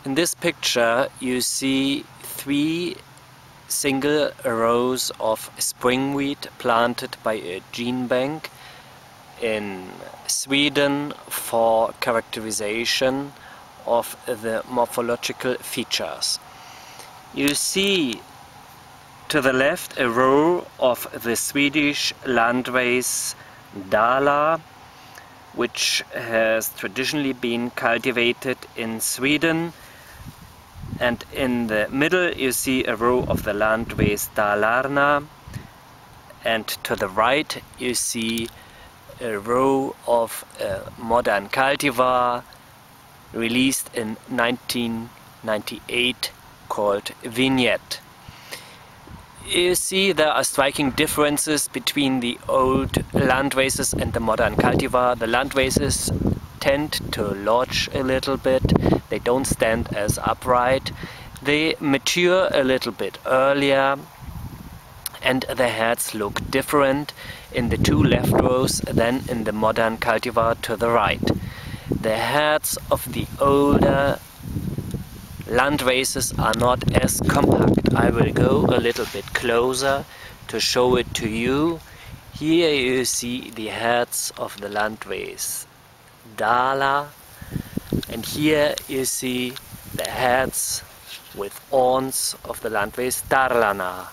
In this picture you see 3 single rows of spring wheat planted by a gene bank in Sweden for characterization of the morphological features. You see to the left a row of the Swedish landrace Dala, which has traditionally been cultivated in Sweden, and in the middle you see a row of the landrace Darlana, and to the right you see a row of a modern cultivar released in 1998 called Vinjett. You see there are striking differences between the old landraces and the modern cultivar. The landraces tend to lodge a little bit, they don't stand as upright, they mature a little bit earlier, and the heads look different in the 2 left rows than in the modern cultivar to the right. The heads of the older landraces are not as compact. I will go a little bit closer to show it to you. Here you see the heads of the landrace Dala, and here you see the heads with horns of the landrace Darlana.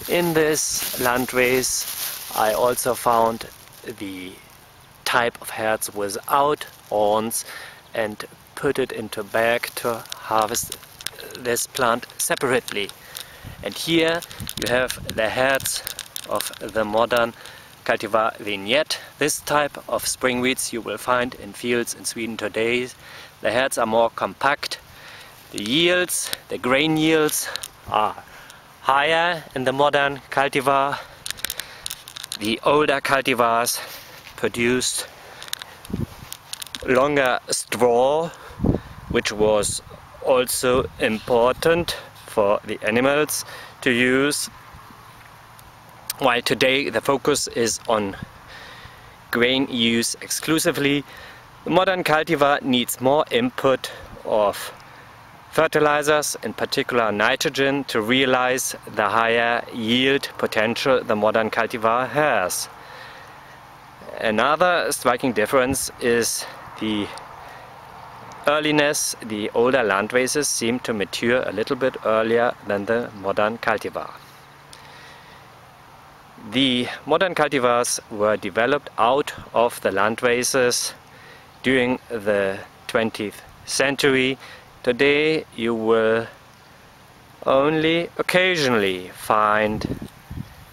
In this landrace I also found the type of heads without horns and put it into bag to harvest this plant separately. And here you have the heads of the modern cultivar Vinjett. This type of spring wheats you will find in fields in Sweden today. The heads are more compact. The yields, the grain yields, are higher in the modern cultivar. The older cultivars produced longer straw, which was also important for the animals to use, while today the focus is on grain use exclusively. The modern cultivar needs more input of fertilizers, in particular nitrogen, to realize the higher yield potential the modern cultivar has. Another striking difference is the earliness. The older landraces seem to mature a little bit earlier than the modern cultivar. The modern cultivars were developed out of the landraces during the 20th century. Today you will only occasionally find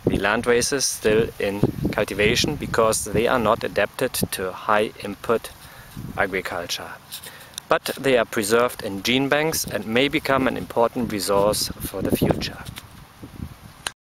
the landraces still in cultivation because they are not adapted to high input agriculture. But they are preserved in gene banks and may become an important resource for the future.